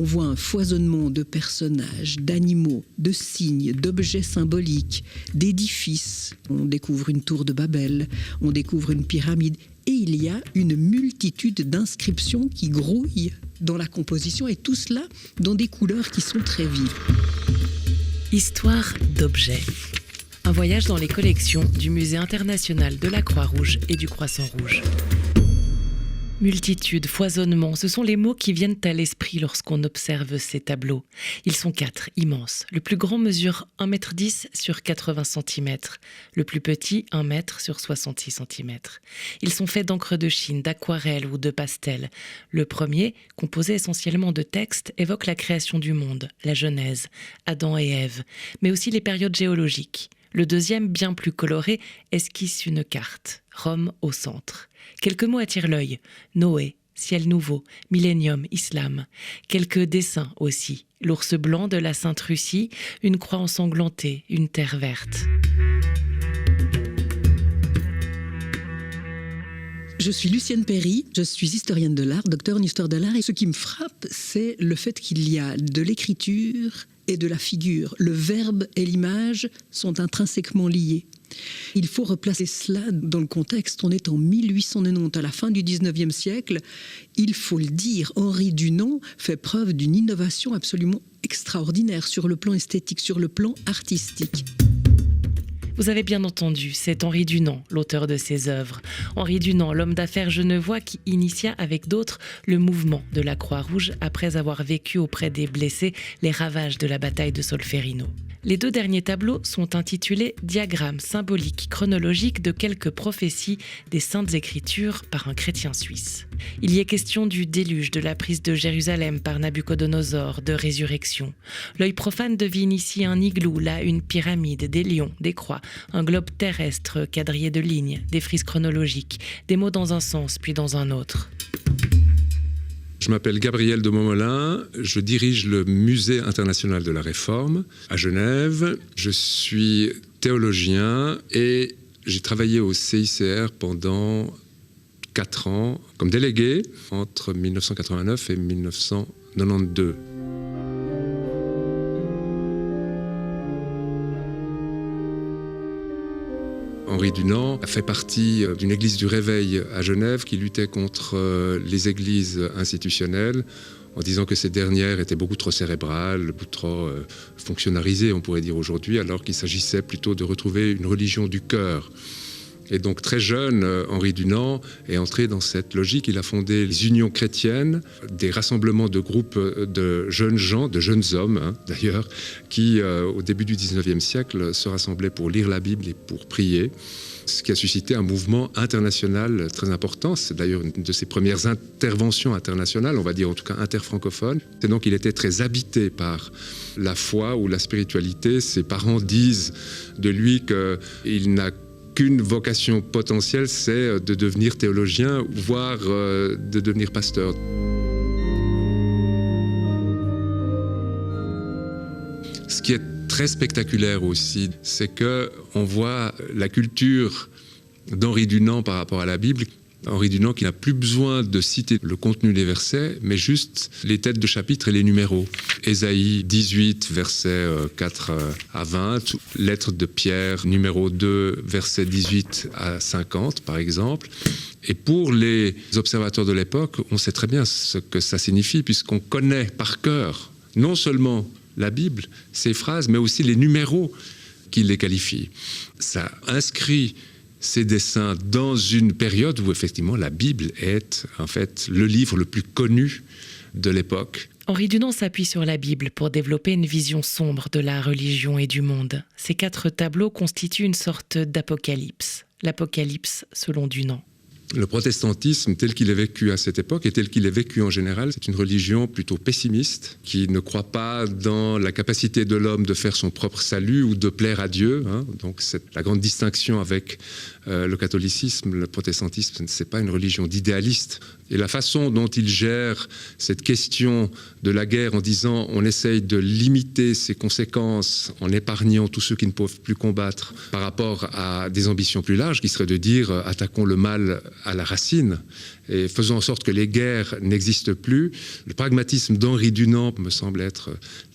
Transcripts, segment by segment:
On voit un foisonnement de personnages, d'animaux, de signes, d'objets symboliques, d'édifices. On découvre une tour de Babel, on découvre une pyramide. Et il y a une multitude d'inscriptions qui grouillent dans la composition, et tout cela dans des couleurs qui sont très vives. Histoire d'objets. Un voyage dans les collections du Musée international de la Croix-Rouge et du Croissant-Rouge. Multitude, foisonnement, ce sont les mots qui viennent à l'esprit lorsqu'on observe ces tableaux. Ils sont 4, immenses. Le plus grand mesure 1,10 m sur 80 cm. Le plus petit, 1 m sur 66 cm. Ils sont faits d'encre de Chine, d'aquarelle ou de pastel. Le premier, composé essentiellement de textes, évoque la création du monde, la Genèse, Adam et Ève, mais aussi les périodes géologiques. Le deuxième, bien plus coloré, esquisse une carte, Rome au centre. Quelques mots attirent l'œil, Noé, ciel nouveau, millénium, islam. Quelques dessins aussi, l'ours blanc de la Sainte Russie, une croix ensanglantée, une terre verte. Je suis Lucienne Perry, je suis historienne de l'art, docteur en histoire de l'art, et ce qui me frappe, c'est le fait qu'il y a de l'écriture et de la figure. Le verbe et l'image sont intrinsèquement liés. Il faut replacer cela dans le contexte. On est en 1890, à la fin du 19e siècle. Il faut le dire, Henri Dunant fait preuve d'une innovation absolument extraordinaire sur le plan esthétique, sur le plan artistique. Vous avez bien entendu, c'est Henri Dunant, l'auteur de ces œuvres. Henri Dunant, l'homme d'affaires genevois qui initia avec d'autres le mouvement de la Croix-Rouge après avoir vécu auprès des blessés les ravages de la bataille de Solferino. Les 2 derniers tableaux sont intitulés « Diagrammes symboliques chronologiques de quelques prophéties des Saintes Écritures par un chrétien suisse ». Il y est question du déluge, de la prise de Jérusalem par Nabuchodonosor, de résurrection. L'œil profane devine ici un igloo, là une pyramide, des lions, des croix, un globe terrestre quadrillé de lignes, des frises chronologiques, des mots dans un sens puis dans un autre. Je m'appelle Gabriel de Montmolin, je dirige le Musée international de la Réforme à Genève. Je suis théologien et j'ai travaillé au CICR pendant 4 ans comme délégué entre 1989 et 1992. Henri Dunant a fait partie d'une église du Réveil à Genève qui luttait contre les églises institutionnelles en disant que ces dernières étaient beaucoup trop cérébrales, beaucoup trop fonctionnalisées, on pourrait dire aujourd'hui, alors qu'il s'agissait plutôt de retrouver une religion du cœur. Et donc très jeune, Henri Dunant est entré dans cette logique. Il a fondé les unions chrétiennes, des rassemblements de groupes de jeunes gens, de jeunes hommes d'ailleurs, qui au début du 19e siècle se rassemblaient pour lire la Bible et pour prier. Ce qui a suscité un mouvement international très important. C'est d'ailleurs une de ses premières interventions internationales, on va dire en tout cas interfrancophones. Et donc il était très habité par la foi ou la spiritualité. Ses parents disent de lui qu'il n'a qu'une vocation potentielle, c'est de devenir théologien, voire de devenir pasteur. Ce qui est très spectaculaire aussi, c'est qu'on voit la culture d'Henri Dunant par rapport à la Bible. Henri Dunant qui n'a plus besoin de citer le contenu des versets, mais juste les têtes de chapitre et les numéros. Ésaïe 18, versets 4 à 20, lettre de Pierre, numéro 2, versets 18 à 50, par exemple. Et pour les observateurs de l'époque, on sait très bien ce que ça signifie, puisqu'on connaît par cœur non seulement la Bible, ses phrases, mais aussi les numéros qui les qualifient. Ça inscrit ces dessins dans une période où effectivement la Bible est en fait le livre le plus connu de l'époque. Henri Dunant s'appuie sur la Bible pour développer une vision sombre de la religion et du monde. Ces 4 tableaux constituent une sorte d'apocalypse. L'Apocalypse selon Dunant. Le protestantisme tel qu'il est vécu à cette époque et tel qu'il est vécu en général, c'est une religion plutôt pessimiste qui ne croit pas dans la capacité de l'homme de faire son propre salut ou de plaire à Dieu. Donc c'est la grande distinction avec le catholicisme. Le protestantisme, ce n'est pas une religion d'idéalistes. Et la façon dont il gère cette question de la guerre en disant on essaye de limiter ses conséquences en épargnant tous ceux qui ne peuvent plus combattre par rapport à des ambitions plus larges qui seraient de dire attaquons le mal à la racine et faisons en sorte que les guerres n'existent plus. Le pragmatisme d'Henri Dunant me semble être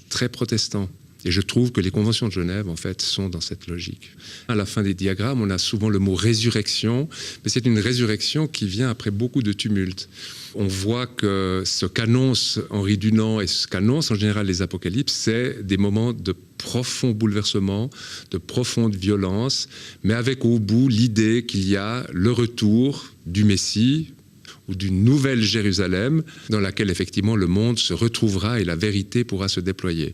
très protestant. Et je trouve que les conventions de Genève, en fait, sont dans cette logique. À la fin des diagrammes, on a souvent le mot résurrection, mais c'est une résurrection qui vient après beaucoup de tumultes. On voit que ce qu'annonce Henri Dunant et ce qu'annoncent en général les apocalypses, c'est des moments de profond bouleversement, de profonde violence, mais avec au bout l'idée qu'il y a le retour du Messie, ou d'une nouvelle Jérusalem dans laquelle effectivement le monde se retrouvera et la vérité pourra se déployer.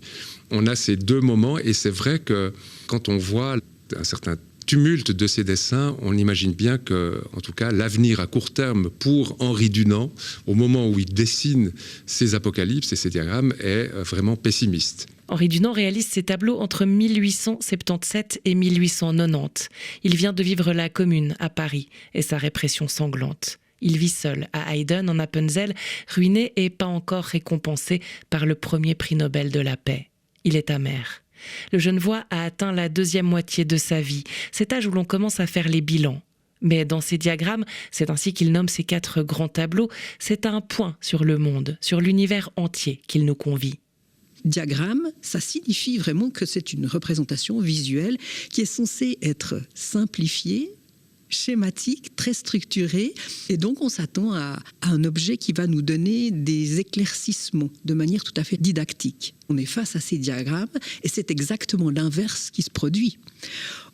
On a ces deux moments et c'est vrai que quand on voit un certain tumulte de ces dessins, on imagine bien que, en tout cas, l'avenir à court terme pour Henri Dunant, au moment où il dessine ces apocalypses et ces diagrammes, est vraiment pessimiste. Henri Dunant réalise ses tableaux entre 1877 et 1890. Il vient de vivre la Commune à Paris et sa répression sanglante. Il vit seul à Hayden, en Appenzell, ruiné et pas encore récompensé par le premier prix Nobel de la paix. Il est amer. Le Genevois a atteint la deuxième moitié de sa vie, cet âge où l'on commence à faire les bilans. Mais dans ses diagrammes, c'est ainsi qu'il nomme ses 4 grands tableaux, c'est un point sur le monde, sur l'univers entier qu'il nous convie. Diagramme, ça signifie vraiment que c'est une représentation visuelle qui est censée être simplifiée, schématique, très structuré, et donc on s'attend à un objet qui va nous donner des éclaircissements de manière tout à fait didactique. On est face à ces diagrammes et c'est exactement l'inverse qui se produit.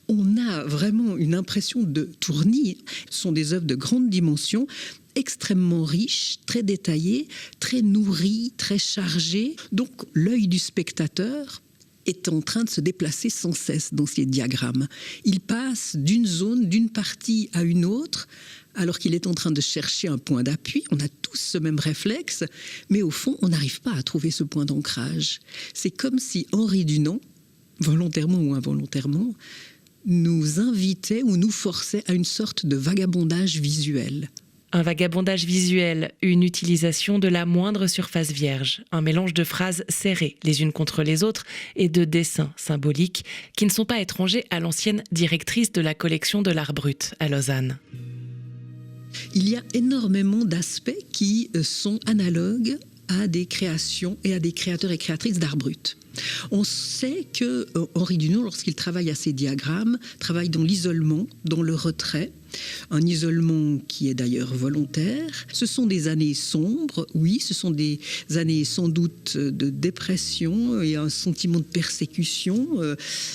On a vraiment une impression de tournis. Ce sont des œuvres de grande dimension, extrêmement riches, très détaillées, très nourries, très chargées. Donc l'œil du spectateur est en train de se déplacer sans cesse dans ces diagrammes. Il passe d'une zone, d'une partie à une autre, alors qu'il est en train de chercher un point d'appui. On a tous ce même réflexe, mais au fond, on n'arrive pas à trouver ce point d'ancrage. C'est comme si Henri Dunant, volontairement ou involontairement, nous invitait ou nous forçait à une sorte de vagabondage visuel. Un vagabondage visuel, une utilisation de la moindre surface vierge, un mélange de phrases serrées les unes contre les autres et de dessins symboliques qui ne sont pas étrangers à l'ancienne directrice de la collection de l'art brut à Lausanne. Il y a énormément d'aspects qui sont analogues à des créations et à des créateurs et créatrices d'art brut. On sait que Henri Dunant, lorsqu'il travaille à ses diagrammes, travaille dans l'isolement, dans le retrait, un isolement qui est d'ailleurs volontaire. Ce sont des années sombres, oui, ce sont des années sans doute de dépression et un sentiment de persécution,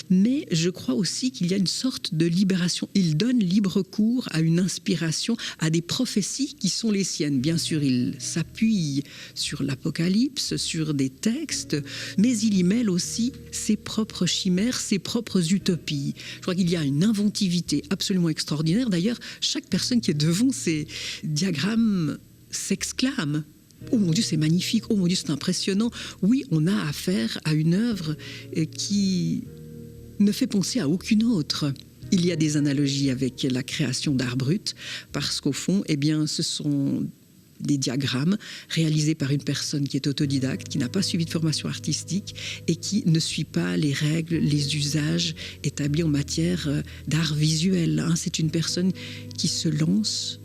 mais je crois aussi qu'il y a une sorte de libération. Il donne libre cours à une inspiration, à des prophéties qui sont les siennes. Bien sûr, il s'appuie sur l'Apocalypse, sur des textes, mais il y mêle aussi ses propres chimères, ses propres utopies. Je crois qu'il y a une inventivité absolument extraordinaire. D'ailleurs, chaque personne qui est devant ces diagrammes s'exclame « Oh mon Dieu, c'est magnifique, oh mon Dieu, c'est impressionnant ». Oui, on a affaire à une œuvre qui ne fait penser à aucune autre. Il y a des analogies avec la création d'art brut, parce qu'au fond, eh bien, ce sont des diagrammes réalisés par une personne qui est autodidacte, qui n'a pas suivi de formation artistique et qui ne suit pas les règles, les usages établis en matière d'art visuel. C'est une personne qui se lance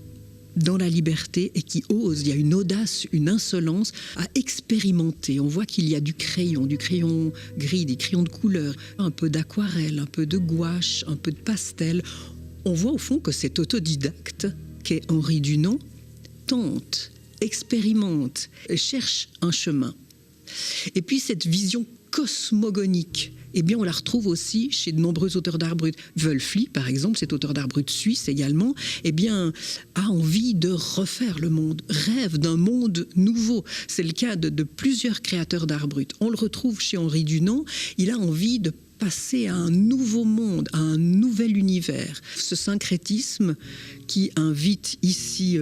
dans la liberté et qui ose, il y a une audace, une insolence à expérimenter. On voit qu'il y a du crayon gris, des crayons de couleur, un peu d'aquarelle, un peu de gouache, un peu de pastel. On voit au fond que cet autodidacte qu'est Henri Dunant tente, expérimente, cherche un chemin. Et puis cette vision cosmogonique, eh bien on la retrouve aussi chez de nombreux auteurs d'art brut. Wölfli, par exemple, cet auteur d'art brut suisse également, eh bien a envie de refaire le monde, rêve d'un monde nouveau. C'est le cas de plusieurs créateurs d'art brut. On le retrouve chez Henri Dunant, il a envie de passer à un nouveau monde, à un nouvel univers. Ce syncrétisme qui invite ici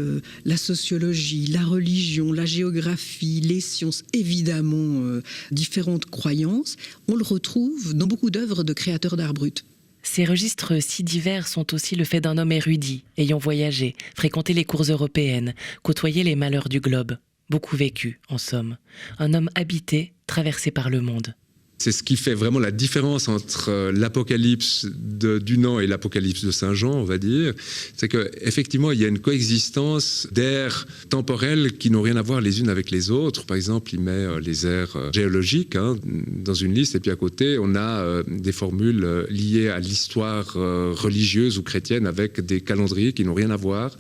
la sociologie, la religion, la géographie, les sciences, évidemment différentes croyances, on le retrouve dans beaucoup d'œuvres de créateurs d'art brut. Ces registres si divers sont aussi le fait d'un homme érudit, ayant voyagé, fréquenté les cours européennes, côtoyé les malheurs du globe. Beaucoup vécu, en somme. Un homme habité, traversé par le monde. C'est ce qui fait vraiment la différence entre l'Apocalypse de Dunant et l'Apocalypse de Saint Jean, on va dire. C'est qu'effectivement, il y a une coexistence d'ères temporelles qui n'ont rien à voir les unes avec les autres. Par exemple, il met les ères géologiques dans une liste, et puis à côté, on a des formules liées à l'histoire religieuse ou chrétienne avec des calendriers qui n'ont rien à voir.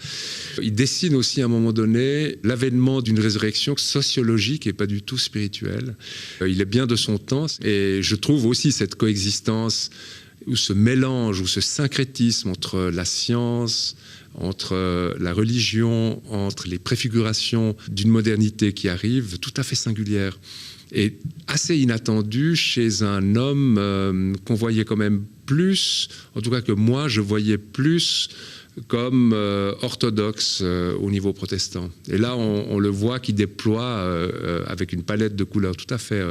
Il dessine aussi à un moment donné l'avènement d'une résurrection sociologique et pas du tout spirituelle. Il est bien de son temps. Et je trouve aussi cette coexistence, ou ce mélange, ou ce syncrétisme entre la science, entre la religion, entre les préfigurations d'une modernité qui arrive, tout à fait singulière. Et assez inattendu chez un homme qu'on voyait quand même plus, en tout cas que moi je voyais plus comme orthodoxe au niveau protestant. Et là, on le voit qui déploie avec une palette de couleurs tout à fait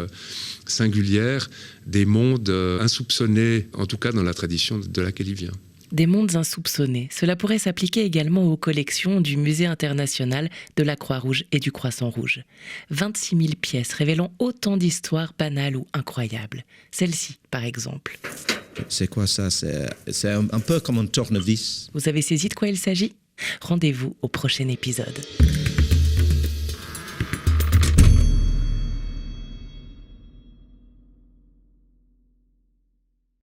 singulière des mondes insoupçonnés, en tout cas dans la tradition de laquelle il vient. Des mondes insoupçonnés. Cela pourrait s'appliquer également aux collections du Musée international de la Croix-Rouge et du Croissant-Rouge. 26 000 pièces révélant autant d'histoires banales ou incroyables. Celle-ci, par exemple. C'est quoi ça? C'est un peu comme un tournevis. Vous avez saisi de quoi il s'agit? Rendez-vous au prochain épisode.